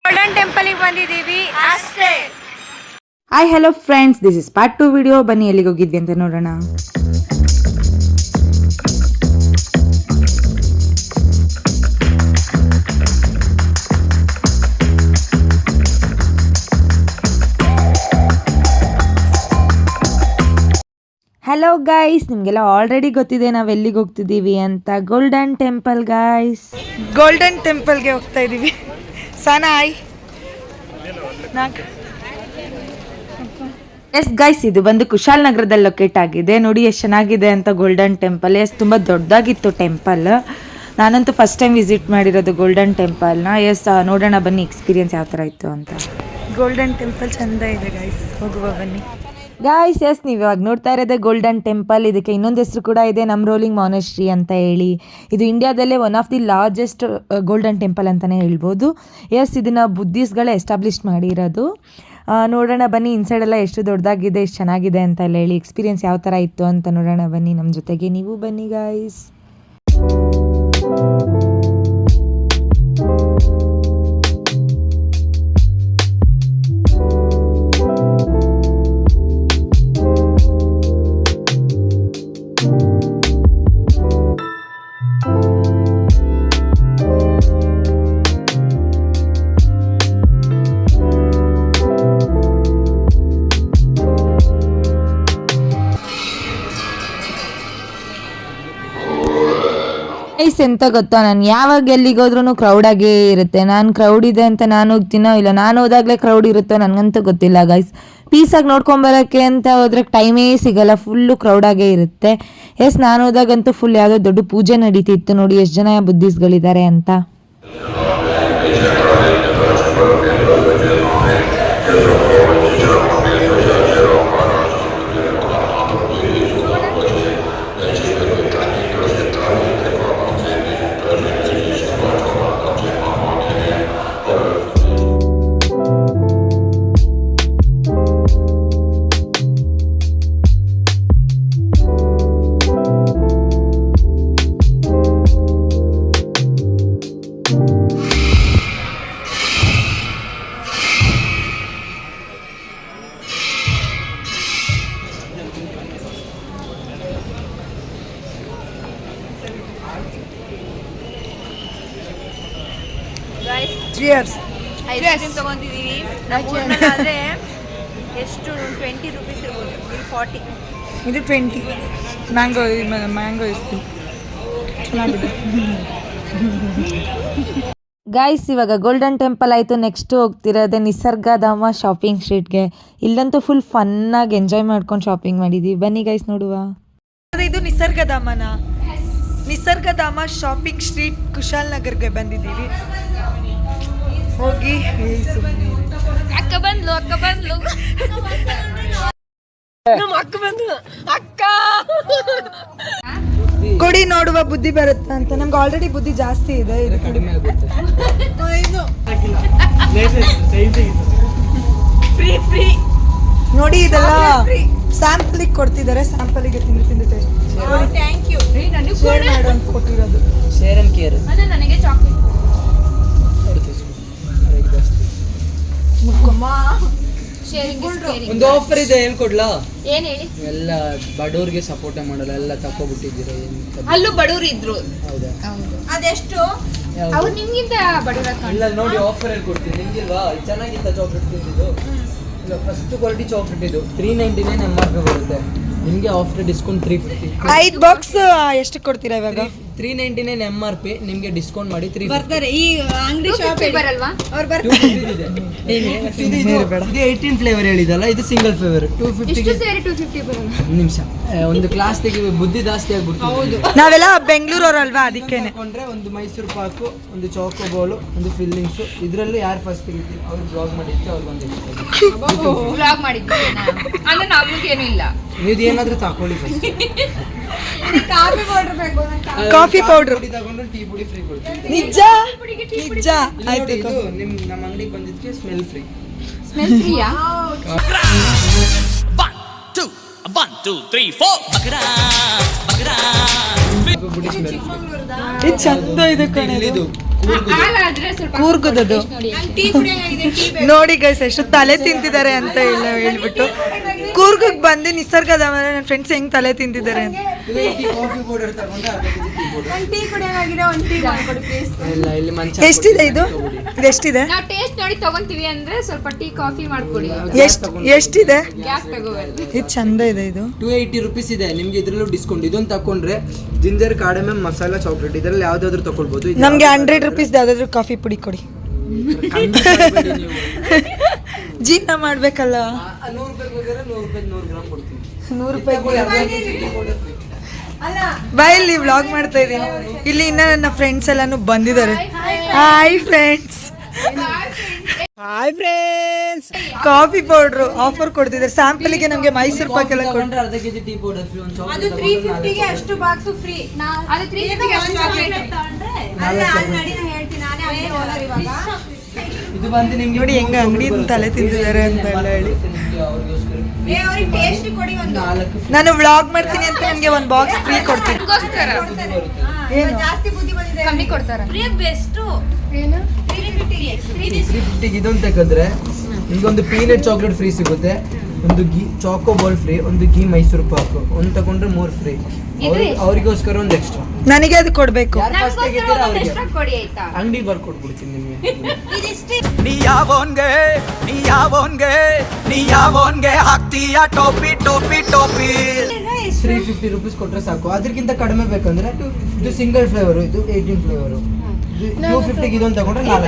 Golden temple ಗೆ ಬಂದಿದ್ದೀವಿ ಅಷ್ಟೇ. Hi hello friends, this is part 2 video. ಬನ್ನಿ ಎಲ್ಲಿಗೆ ಹೋಗಿದ್ವಿ ಅಂತ ನೋಡೋಣ. ಹಲೋ ಗೈಸ್, ನಿಮಗೆಲ್ಲ ಆಲ್ರೆಡಿ ಗೊತ್ತಿದೆ ನಾವು ಎಲ್ಲಿಗೆ ಹೋಗ್ತಿದ್ದೀವಿ ಅಂತ. ಗೋಲ್ಡನ್ ಟೆಂಪಲ್ ಗೈಸ್, ಗೋಲ್ಡನ್ ಟೆಂಪಲ್ಗೆ ಹೋಗ್ತಾ ಇದ್ದೀವಿ. ಸನಾಯ್ ಎಸ್ ಗೈಸ್, ಇದು ಬಂದು ಕುಶಾಲ್ ನಗರದಲ್ಲಿ ಲೊಕೇಟ್ ಆಗಿದೆ. ನೋಡಿ ಎಷ್ಟು ಚೆನ್ನಾಗಿದೆ ಅಂತ ಗೋಲ್ಡನ್ ಟೆಂಪಲ್. ಎಸ್ ತುಂಬ ದೊಡ್ಡದಾಗಿತ್ತು ಟೆಂಪಲ್. ನಾನಂತೂ ಫಸ್ಟ್ ಟೈಮ್ ವಿಸಿಟ್ ಮಾಡಿರೋದು ಗೋಲ್ಡನ್ ಟೆಂಪಲ್ನ. ಎಸ್ ನೋಡೋಣ ಬನ್ನಿ ಎಕ್ಸ್ಪೀರಿಯನ್ಸ್ ಯಾವ ಥರ ಇತ್ತು ಅಂತ. ಗೋಲ್ಡನ್ ಟೆಂಪಲ್ ಚೆಂದ ಇದೆ ಗೈಸ್, ಹೋಗುವ ಬನ್ನಿ ಗಾಯ್ಸ್. ಎಸ್ ನೀವು ಇವಾಗ ನೋಡ್ತಾ ಇರೋದೇ ಗೋಲ್ಡನ್ ಟೆಂಪಲ್. ಇದಕ್ಕೆ ಇನ್ನೊಂದು ಹೆಸರು ಕೂಡ ಇದೆ, ನಮ್ರೋಲಿಂಗ್ ಮಾನೆಸ್ಟ್ರಿ ಅಂತ ಹೇಳಿ. ಇದು ಇಂಡಿಯಾದಲ್ಲೇ one of the largest golden temple ಅಂತಲೇ ಹೇಳ್ಬೋದು. ಎಸ್ ಇದನ್ನು ಬುದ್ಧಿಸ್ಗಳೇ ಎಸ್ಟಾಬ್ಲಿಷ್ ಮಾಡಿರೋದು. ನೋಡೋಣ ಬನ್ನಿ ಇನ್ಸೈಡೆಲ್ಲ ಎಷ್ಟು ದೊಡ್ಡದಾಗಿದೆ, ಎಷ್ಟು ಚೆನ್ನಾಗಿದೆ ಅಂತ ಎಲ್ಲ ಹೇಳಿ ಎಕ್ಸ್ಪೀರಿಯನ್ಸ್ ಯಾವ ಥರ ಇತ್ತು ಅಂತ ನೋಡೋಣ ಬನ್ನಿ. ನಮ್ಮ ಜೊತೆಗೆ ನೀವು ಬನ್ನಿ ಗಾಯ್ಸ್. ಎಂತ ಗೊತ್ತಾ, ನಾನು ಯಾವಾಗ ಎಲ್ಲಿಗೆ ಹೋದ್ರೂ ಕ್ರೌಡಾಗೇ ಇರುತ್ತೆ. ನಾನು ಕ್ರೌಡ್ ಇದೆ ಅಂತ ನಾನು ಹೋಗ್ತೀನೋ ಇಲ್ಲ ನಾನು ಹೋದಾಗಲೇ ಕ್ರೌಡ್ ಇರುತ್ತೋ ನನಗಂತೂ ಗೊತ್ತಿಲ್ಲ ಗೈಸ್. ಪೀಸಾಗಿ ನೋಡ್ಕೊಂಬರೋಕ್ಕೆ ಅಂತ ಹೋದ್ರೆ ಟೈಮೇ ಸಿಗಲ್ಲ, ಫುಲ್ಲು ಕ್ರೌಡಾಗೇ ಇರುತ್ತೆ. ಎಸ್ ನಾನು ಹೋದಾಗಂತೂ ಫುಲ್ ಯಾವುದೋ ದೊಡ್ಡ ಪೂಜೆ ನಡೀತಿತ್ತು. ನೋಡಿ ಎಷ್ಟು ಜನ ಬುದ್ಧಿಸ್ಗಳಿದ್ದಾರೆ ಅಂತ. ಚಿಯರ್ಸ್. ಐಸ್ ಕ್ರೀಮ್ ತಗೊಂಡಿದ್ದೀವಿ. ನಮ್ಮೂರಿನಲ್ಲಾದರೆ ಎಷ್ಟು 20 ರೂಪೀಸ್ ಇರ್ಬೋದು, ಇಲ್ಲಿ 40. ಇದು 20. ಮ್ಯಾಂಗೋ ಎಷ್ಟು ಚೆನ್ನಾಗಿದೆ ಗಾಯ್ಸ್. ಇವಾಗ ಗೋಲ್ಡನ್ ಟೆಂಪಲ್ ಆಯಿತು, ನೆಕ್ಸ್ಟ್ ಹೋಗ್ತಿರೋದೆ ನಿಸರ್ಗಧಾಮ ಶಾಪಿಂಗ್ ಸ್ಟ್ರೀಟ್ಗೆ. ಇಲ್ಲಂತೂ ಫುಲ್ ಫನ್ನಾಗಿ ಎಂಜಾಯ್ ಮಾಡ್ಕೊಂಡು ಶಾಪಿಂಗ್ ಮಾಡಿದ್ದೀವಿ. ಬನ್ನಿ ಗೈಸ್ ನೋಡುವ. ಇದು ನಿಸರ್ಗಧಾಮನ. ನಿಸರ್ಗಧಾಮ ಶಾಪಿಂಗ್ ಸ್ಟ್ರೀಟ್ ಕುಶಾಲ್ ನಗರ್ಗೆ ಬಂದಿದ್ದೀವಿ. ಹೋಗಿ ಅಕ್ಕ ಬಂದ್ಲು ಅಕ್ಕ ಕೊಡಿ ನೋಡುವ ಬುದ್ಧಿ ಬರುತ್ತೆ ಅಂತ. ನಮ್ಗೆ ಆಲ್ರೆಡಿ ಬುದ್ಧಿ ಜಾಸ್ತಿ ಇದೆ. ಫ್ರೀ ನೋಡಿ, ಇದೆಲ್ಲ ಸ್ಯಾಂಪಲಿಗೆ ಕೊಡ್ತಿದ್ದಾರೆ. ಸ್ಯಾಂಪಲಿಗೆ ತಿಂದು ಟೇಸ್ಟ್ ಥ್ಯಾಂಕ್ ಯು. ಶೇರ್ ಮಾಡು ಅಂತ ಕೊಟ್ಟಿರೋದು. Share and care. ನನಗೆ ಚಾಕ್ಲೇಟ್ ಒಂದು ಆಫರ್ ಇದೆ, ಹೇಳ್ಕೊಡ್ಲಾ? ಏನ್ ಹೇಳಿ? ಎಲ್ಲ ಬಡವ್ರಿಗೆ ಸಪೋರ್ಟ್ ಮಾಡಲ್ಲ, ಎಲ್ಲ ತಕ್ಕೊಬಿಟ್ಟಿದ್ದೀರಾ. ಅಲ್ಲೂ ಬಡವ್ರು ಇದ್ರು. ಹೌದಾ? ಅದೆಷ್ಟು? ಅವ್ರು ನಿಮ್ಗಿಂತ ಬಡವ್ರ. ಇಲ್ಲ ನೋಡಿ, ಆಫರ್ ಹೇಳ್ಕೊಡ್ತೀನಿ. ನಿಮ್ಗಿಲ್ವಾ? ಚೆನ್ನಾಗಿತ್ತ ಚಾಕ್ಲೇಟ್ ತಿಂದಿದ್ದು? ಇಲ್ಲ, ಫಸ್ಟ್ ಕ್ವಾಲಿಟಿ ಚಾಕ್ಲೇಟ್ ಇದು 399 MRP ಬರುತ್ತೆ. ನಿಮಗೆ ಆಫರ್ ಡಿಸ್ಕೌಂಟ್ 350. 5 ಬಾಕ್ಸ್ ಎಷ್ಟು ಕೊಡ್ತೀರಾ ಇವಾಗ? 399 MRP, ನಿಮಗೆ ಡಿಸ್ಕೌಂಟ್ ಮಾಡಿ 350 ಬರ್ತಾರೆ. ಈ ಅಂಗಡಿ ಶಾಪ್ ಬರಲ್ವಾ? ಅವ್ರು ಬರ್ತಾರೆ. 250 ಇದೆ. ಇದು 18 ಫ್ಲೇವರ್ ಹೇಳಿದಲ್ಲ, ಇದು ಸಿಂಗಲ್ ಫ್ಲೇವರ್ 250 ಗೆ. ಸೇರಿ 250 ಬರಲ್ಲ. ಒಂದು ನಿಮಿಷ, ಒಂದು ಕ್ಲಾಸ್ ತೆಗಿ, ಬುದ್ಧಿ ಜಾಸ್ತಿ ಆಗ್ಬಿಡ್ತು. ನಾವೆಲ್ಲ ಬೆಂಗಳೂರವ್ರಲ್ವಾ, ಅದಕ್ಕೇನೆ. ತಗೊಂಡ್ರೆ ಒಂದು ಮೈಸೂರು ಪಾಕು, ಒಂದು ಚಾಕೋ ಬೋಲು, ಒಂದು ಫಿಲ್ಲಿಂಗ್ಸ್. ಇದರಲ್ಲಿ ಯಾರು ಫಸ್ಟ್ ತೆಗಿತೀವಿ ಅವ್ರು ಬ್ಲಾಗ್ ಮಾಡಿದ್ರೆ ಅವ್ರಿಗೆ ಒಂದು ಬ್ಲಾಗ್ ಮಾಡಿದ್ದೀವಿ ಅಂದ್ರೆ ನಮಗೇನು ಇಲ್ಲ. ನೀವು ಏನಾದ್ರೂ ತಕೊಳ್ಳಿ ಫಸ್ಟ್. ಕಾಫಿ ಪೌಡರ್ ತಗೊಂಡು ಟೀ ಪುಡಿ ಫ್ರೀ ಕೊಡ್ತೀವಿ. ನಿಜ ಆಯ್ತು. ಇದು ನಮ್ಮ ಅಂಗಡಿಗೆ ಬಂದಿದ್ದಕ್ಕೆ ಸ್ಮೆಲ್ ಫ್ರೀ. ಸ್ಮೆಲ್ ಫ್ರೀಯಾ? 1 2 3 4 ಬಕರಾ ಬಕರಾ ಬುಡಿ ಸ್ಮೆಲ್. ಇದು ಚಂದ ಇದೆ ಕಣೆ. ಇದು ಹಾಲಾದ್ರೆ ಸ್ವಲ್ಪ ಕೂರ್ಗದದು ಟೀ ಕುಡಿಯೋಂಗಿದೆ ಟೀ ನೋಡಿ ಗೈಸ್ ಎಷ್ಟು ತಲೆ ತಿಂತಿದ್ದಾರೆ ಅಂತ ಹೇಳ್ಬಿಟ್ಟು ಕೂರ್ಗಕ್ಕೆ ಬಂದು ನಿಸರ್ಗದ ನನ್ನ ಫ್ರೆಂಡ್ಸ್ ಹೆಂಗ್ ತಲೆ ತಿಂತಿದ್ದಾರೆ ಅಂತ. ಕಾಫಿ ಪೌಡರ್ ತಗೊಂಡ್ರೆ ಅರ್ಧ ಕೆಜಿ ಟೀ ಪೌಡರ್. ಟೀ ಕುಡಿಯೋಂಗಿದೆ ಒಂದು ಟೀ ಮಾಡ್ಕೊಡಿ ಪ್ಲೀಸ್. ಇಲ್ಲ ಇಲ್ಲಿ ಮಂಚ ಎಷ್ಟಿದೆ ಇದು ಎಷ್ಟಿದೆ ನಾವು ಟೇಸ್ಟ್ ನೋಡಿ ತಗೊಂತೀವಿ ಅಂದ್ರೆ ಸ್ವಲ್ಪ ಟೀ ಕಾಫಿ ಮಾಡ್ಕೊಡಿ. ಎಷ್ಟಿದೆ ಗ್ಯಾಸ್ ತಗೋಬೇಕು. ಇದು ಚಂದ ಇದೆ ಇದು 280 rupees ಇದೆ ನಿಮ್ಗೆ ಇದ್ರಲ್ಲೂ ಡಿಸ್ಕೌಂಟ್. ಇದೊಂದು ತಕೊಂಡ್ರೆ ಜಿಂಜರ್ ಕಾರ್ಡಮಮ್ ಮಸಾಲಾ ಚಾಕ್ಲೇಟ್ ಇದರಲ್ಲಿ ಯಾವ್ದಾದ್ರು ತಗೊಳ್ಬೋದು. ನಮ್ಗೆ 100 rupees ಯಾವ್ದಾದ್ರು ಕಾಫಿ ಪುಡಿ ಕೊಡಿ. ಜೀವನ ಮಾಡ್ಬೇಕಲ್ಲ. 100 ರೂಪಾಯಿ ಬೇಕಾದ್ರೆ 100 ರೂಪಾಯಿ 100 ಗ್ರಾಮ್ ಕೊಡ್ತೀನಿ. 100 ರೂಪಾಯಿ ಬಾಯಲ್ಲಿ ವ್ಲಾಗ್ ಮಾಡ್ತಾ ಇದ್ದೀನಿ. ಇಲ್ಲಿ ಇನ್ನ ನನ್ನ ಫ್ರೆಂಡ್ಸ್ ಎಲ್ಲಾನು ಬಂದಿದ್ದಾರೆ. Hi friends. Coffee powder offer ಕೊಡ್ತಿದ್ದಾರೆ. ಸ್ಯಾಂಪಲ್ಗೆ ನಮಗೆ ಮೈಸೂರು ಪಾಕ್ ಎಲ್ಲ ತಗೊಂಡ್ರೆ ಅರ್ಧ ಕೆಜಿ ಟೀ ಪೌಡರ್ ಫ್ರೀ. ಒಂದು ಅದು 350 ಗೆ ಅಷ್ಟು ಬಾಕ್ಸ್ ಫ್ರೀ. ಅದು 350 ಗೆ ಅಷ್ಟು ಚಾಕ್ಲೇಟ್ ತಗೊಂಡ್ರೆ ಅಲ್ಲ ಆಲ್ರೆಡಿ ನಾನು ಹೇಳ್ತೀನಿ ನಾನೇ ಅಲ್ಲೇ ಓನರ್ ಇವಾಗ. ಇದು ಬಂದು ನಿಮ್ಗೆ ನೋಡಿ ಹೆಂಗ ಅಂಗಡಿ ತಲೆ ತಿಂತಿದ್ದಾರೆ ಅಂತ ಎಲ್ಲ ಹೇಳಿ. ಏ ಅವರಿಗೆ ಟೇಸ್ಟ್ ಕೊಡಿ ಒಂದು. ನಾನು ವ್ಲಾಗ್ ಮಾಡ್ತೀನಿ ಅಂತ ನನಗೆ ಒಂದು ಬಾಕ್ಸ್ ಫ್ರೀ ಕೊಡ್ತೀನಿ. ಏನು ಜಾಸ್ತಿ ಬುದ್ಧಿ ಬಂದಿದೆ ಕಮ್ಮಿ ಕೊಡ್ತಾರೆ. ಫ್ರೀ ಬೆಸ್ಟ್ ಏನು 350 ಇದೊಂದು ತಗೊಂಡ್ರೆ ನಿಮ್ಗೊಂದು ಪೀನಟ್ ಚಾಕ್ಲೇಟ್ ಫ್ರೀ ಸಿಗುತ್ತೆ, ಒಂದು ಗೀ ಚಾಕೋ ಬಾಲ್ ಫ್ರೀ, ಒಂದು ಗೀ ಮೈಸೂರು ಪಾಕ್. ಒಂದು ತಗೊಂಡ್ರೆ 3 ಫ್ರೀ. ಅವರಿಗೋಸ್ಕರ ಒಂದು ಎಕ್ಸ್ಟ್ರಾ. ನನಗೆ ಅದು ಕೊಡ್ಬೇಕು. ಎಕ್ಸ್ಟ್ರಾ ಕೊಡಿ ಆಯ್ತಾ. ಅಂಗಡಿ ಬರ್ಕೊಟ್ಬಿಡ್ತೀನಿ ನಿಮಗೆ. ಇದಿಷ್ಟೇ. ನೀ ಯಾವೋನ್ಗೆ ಹಾಕ್ತೀಯ ಟೋಪಿ ಟೋಪಿ ಟೋಪಿ 350 rupees ಕೊಟ್ರೆ ಸಾಕು. ಅದಕ್ಕಿಂತ ಕಡಿಮೆ ಬೇಕಂದ್ರೆ ಇದು ಸಿಂಗಲ್ ಫ್ಲೇವರ್, ಇದು 18 ಫ್ಲೇವರ್. 250 ಇದೊಂದು ತಗೊಂಡ್ರೆ 4.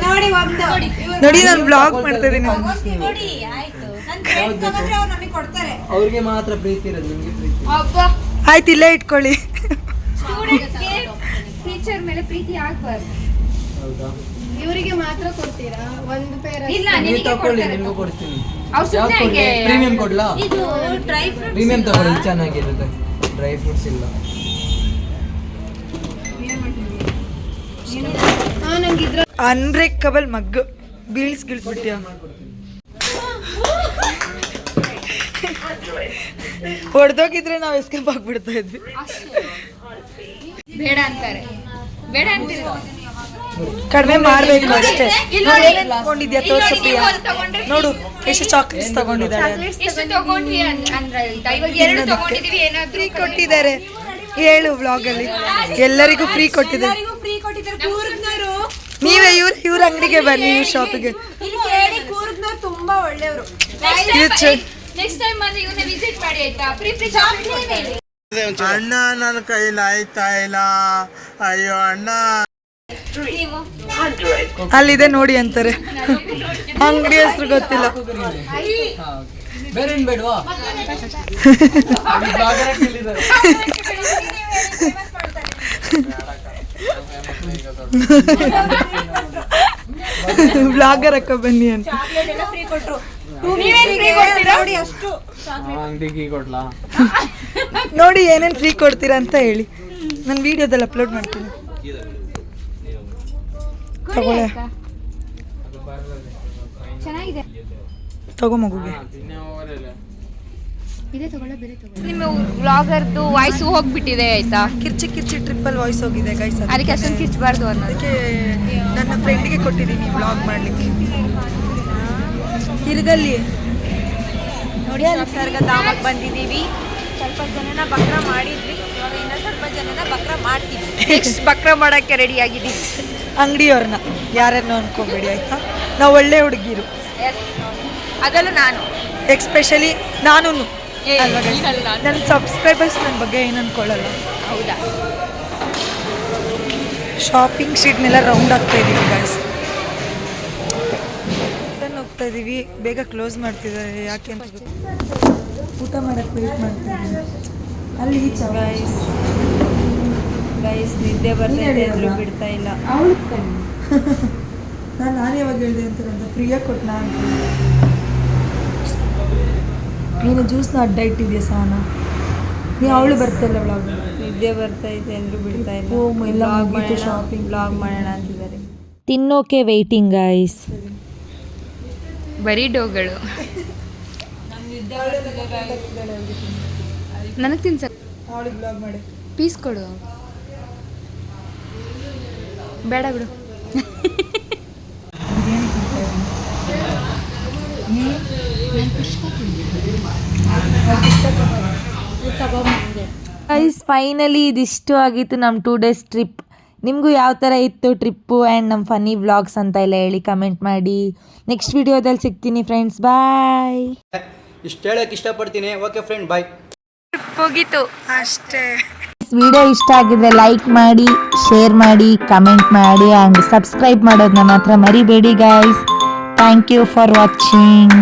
ನೋಡಿ ಒಂದು ನೋಡಿ ನಾನು ವ್ಲಾಗ್ ಮಾಡ್ತಾ ಇದ್ದೀನಿ. ನೋಡಿ ಆಯ್ತು. ನನ್ನ ಫ್ರೆಂಡ್ಸ್ ತಗೊಂಡ್ರೆ ಅವ್ರು ನಮಗೆ ಕೊಡ್ತಾರೆ. ಅವ್ರಿಗೆ ಮಾತ್ರ ಪ್ರೀತಿ ಇರೋದು, ನಿಮಗೆ ಪ್ರೀತಿ. ಅಬ್ಬಾ ಆಯ್ತು ಇಲ್ಲೇ ಇಟ್ಕೊಳ್ಳಿ. ಸ್ಟೂಡೆಂಟ್ಸ್ಗೆ ಟೀಚರ್ ಮೇಲೆ ಪ್ರೀತಿ ಆಗಬಾರ್ದು. ಹೌದಾ? ಇವರಿಗೆ ಮಾತ್ರ ಕೊಡ್ತೀರಾ ಒಂದು ಪೇರ್? ಇಲ್ಲ ನೀವು ನಿಮಗೆ ತಗೊಳ್ಳಿ, ಕೊಡ್ತಾರೆ. ನಿಮ್ಗೂ ಕೊಡ್ತೀನಿ. ಅವ್ರು ಸುಮ್ನೆ ಹಂಗೆ ಪ್ರೀಮಿಯಂ ಕೊಡ್ಲಾ? ಇದು ಡ್ರೈ ಫ್ರೂಟ್ಸ್ ಪ್ರೀಮಿಯಂ ತಗೊಳ್ಳಿ, ಇದು ಚೆನ್ನಾಗಿರುತ್ತೆ. ಡ್ರೈ ಫ್ರೂಟ್ಸ್ ಇಲ್ಲ. ನಂಗೆ ಇದ್ರ ಅನ್ಬ್ರೇಕಬಲ್ ಮಗ್ ಬೀಳ್ಸ್ಬಿಟ್ಟಿಯ. ಹೊಡೆದೋಗಿದ್ರೆ ನಾವು ಎಸ್ಕೇಪ್ ಆಗ್ಬಿಡ್ತಾ ಇದ್ವಿ. ಬೇಡ ಅಂತಾರೆ. ಬೇಡ ಅಂತೀರಿ. ಕಡಿಮೆ ಮಾಡ್ಬೇಕು ಅಷ್ಟೇ. ಇಲ್ಲ ನೋಡಿ ನೋಡಿ. ಏನೇನ್ ತಗೊಂಡಿದ್ಯಾ ತೋರ್ಸಪ್ಪಿಯ. ನೀವು ಒಂದು ತಗೊಂಡ್ರೆ ನೋಡು ಎಷ್ಟು ಚಾಕ್ಲೇಟ್ಸ್ ತಗೊಂಡಿದ್ದಾಳೆ. ಎಷ್ಟು ತಗೊಂಡ್ವಿ ಅಂದ್ರೆ ಇವಾಗ 2 ತಗೊಂಡಿದೀವಿ. ಏನಾದ್ರು ಫ್ರೀ ಕೊಟ್ಟಿದ್ದಾರೆ. ಹೇಳು ವ್ಲಾಗ್ ಅಲ್ಲಿ ಎಲ್ಲರಿಗೂ ಫ್ರೀ ಕೊಟ್ಟಿದ್ದಾರೆ. ಫ್ರೀ ಕೊಟ್ಟಿದ್ದಾರೆ. ಕೂರ್ಗ್ನವರು ನೀವೇ ಇವ್ರ ಅಂಗಡಿಗೆ ಬನ್ನಿ, ಇವ್ರ ಶಾಪಿಗೆ. ಇಲ್ಲಿ ಕೇಳಿ ಕೂರ್ಗ್ನವರು ತುಂಬಾ ಒಳ್ಳೆಯವರು. ನೆಕ್ಸ್ಟ್ ಟೈಮ್ ಬಂದ್ರೆ ಇವನ್ನ ವಿಸಿಟ್ ಮಾಡಿ ಆಯ್ತಾ. Free chocolate. ಅಣ್ಣ ನನ್ನ ಕೈಲಿ ಆಯ್ತಾ ಇಲ್ಲ, ಅಯ್ಯೋ ಅಣ್ಣ. ಅಲ್ಲಿದೆ ನೋಡಿ ಅಂತಾರೆ. ಅಂಗಡಿ ಹೆಸರು ಗೊತ್ತಿಲ್ಲ. ಬೇರೆ ಏನ್ ಬೇಡವಾ? ಬ್ಲಾಗರ್ ಅಕ್ಕ ಬನ್ನಿ ಅಂತ. ನೋಡಿ ಅಷ್ಟು ಅಂಗಡಿಗೆ ಕೊಡ್ಲಾ? ನೋಡಿ ಏನೇನು ಫ್ರೀ ಕೊಡ್ತೀರಾ ಅಂತ ಹೇಳಿ. ನಾನು ವಿಡಿಯೋದಲ್ಲಿ ಅಪ್ಲೋಡ್ ಮಾಡ್ತೀನಿ. ತಗೊಳ್ಳೆ ಚೆನ್ನಾಗಿದೆ. ತಗೋ ಮಗುಗೆ. ನಿಮ್ಮ ವ್ಲಾಗರ್ದು ವಾಯ್ಸ್ ಹೋಗ್ಬಿಟ್ಟಿದೆ ಆಯ್ತಾ. ಕಿರ್ಚಿ ಟ್ರಿಪ್ಪಲ್ ವಾಯ್ಸ್ ಹೋಗಿದೆ ಗೈಸ್. ಅದಕ್ಕೆ ಅಷ್ಟೊಂದು ಕಿರ್ಚಬಾರ್ದು ಅನ್ನೋದು. ಅದಕ್ಕೆ ನನ್ನ ಫ್ರೆಂಡ್ಗೆ ಕೊಟ್ಟಿದ್ದೀನಿ ವ್ಲಾಗ್ ಮಾಡ್ಲಿಕ್ಕೆ. ತಿರುಗಲ್ಲಿ ನೋಡಿ ನಿಸರ್ಗಧಾಮಕ್ಕೆ ಬಂದಿದ್ದೀವಿ. ಸ್ವಲ್ಪ ಜನನ ಬಕ್ರ ಮಾಡಿದ್ವಿ. ಇವಾಗ ಇನ್ನೂ ಸ್ವಲ್ಪ ಜನನ ಬಕ್ರ ಮಾಡ್ತೀವಿ. ನೆಕ್ಸ್ಟ್ ಬಕ್ರ ಮಾಡೋಕ್ಕೆ ರೆಡಿ ಆಗಿದ್ದೀವಿ. ಅಂಗಡಿಯವ್ರನ್ನ ಯಾರನ್ನು ಅನ್ಕೋಬೇಡಿ ಆಯ್ತಾ. ನಾವು ಒಳ್ಳೆ ಹುಡುಗಿರು. ಅದಲ್ಲ ನಾನು ಎಕ್ಸ್ಪೆಷಲಿ ನಾನು ನನ್ನ ಸಬ್ಸ್ಕ್ರೈಬರ್ಸ್ ನನ್ನ ಬಗ್ಗೆ ಏನು ಅನ್ಕೊಳ್ಳಲ್ಲ. ಹೌದಾ? ಶಾಪಿಂಗ್ ಸ್ಟ್ರೀಟ್ನೆಲ್ಲ ರೌಂಡ್ ಆಗ್ತಾ ಇದ್ದೀವಿ ಗೈಸ್. ಹೋಗ್ತಾ ಇದ್ದೀವಿ. ಬೇಗ ಕ್ಲೋಸ್ ಮಾಡ್ತಿದ್ದಾರೆ. ಯಾಕೆ ಅಂತ ಊಟ ಮಾಡೋಕ್ಕೆ ವೇಟ್ ಮಾಡ್ತಿದ್ದೀವಿ. ಅಲ್ಲಿ ಗೈಸ್ ನಿದ್ದೆ ಬರ್ತಾಯಿದೆ ಅಂದರೂ ಬಿಡ್ತಾ ಇಲ್ಲ. ನಾನು ಯಾವಾಗ ಹೇಳಿದೆ ಅಂತ ಫ್ರೀಯಾಗಿ ಕೊಟ್ಟು ನಾನು ನೀನು ಜ್ಯೂಸ್ನ ಅಡ್ಡ ಇಟ್ಟಿದ್ಯಾ ಸಾನ. ನೀವು ಅವಳು ಬರ್ತಾ ಇಲ್ಲ ವ್ಲಾಗ್. ನಿದ್ದೆ ಬರ್ತಾ ಇದೆ ಅಂದರೂ ಬಿಡ್ತಾ ಇಲ್ಲ. ಎಲ್ಲ ಮುಗೀತು ಶಾಪಿಂಗ್. ವ್ಲಾಗ್ ಮಾಡೋಣ ಅಂತಿದ್ದಾರೆ. ತಿನ್ನೋಕೆ ವೇಟಿಂಗ್ ಗೈಸ್. ಬರೀ ಡೋಗಳು. ನನಗೆ ತಿನ್ಸ ಅವಳಿಗೆ ಬ್ಲಾಗ್ ಮಾಡಿ ಪೀಸ್ ಕೊಡು. ಬೇಡ ಬಿಡು. ಗೈಸ್ ಫೈನಲಿ ಇದಿಷ್ಟು ಆಗಿತ್ತು ನಮ್ಮ 2 days ಟ್ರಿಪ್. ನಿಮಗೂ ಯಾವ ಥರ ಇತ್ತು ಟ್ರಿಪ್ಪು ಆ್ಯಂಡ್ ನಮ್ಮ ಫನ್ನಿ ವ್ಲಾಗ್ಸ್ ಅಂತ ಎಲ್ಲ ಹೇಳಿ ಕಮೆಂಟ್ ಮಾಡಿ. ನೆಕ್ಸ್ಟ್ ವಿಡಿಯೋದಲ್ಲಿ ಸಿಗ್ತೀನಿ ಫ್ರೆಂಡ್ಸ್, ಬಾಯ್. ಇಷ್ಟು ಹೇಳಕ್ಕೆ ಇಷ್ಟಪಡ್ತೀನಿ. ಓಕೆ ಫ್ರೆಂಡ್, ಬಾಯ್. ಹೋಗಿತ್ತು ಅಷ್ಟೇ. ವಿಡಿಯೋ ಇಷ್ಟ ಆಗಿದ್ರೆ ಲೈಕ್ ಮಾಡಿ, ಶೇರ್ ಮಾಡಿ, ಕಮೆಂಟ್ ಮಾಡಿ ಆ್ಯಂಡ್ ಸಬ್ಸ್ಕ್ರೈಬ್ ಮಾಡೋದನ್ನ ಮಾತ್ರ ಮರಿಬೇಡಿ guys. Thank you for watching.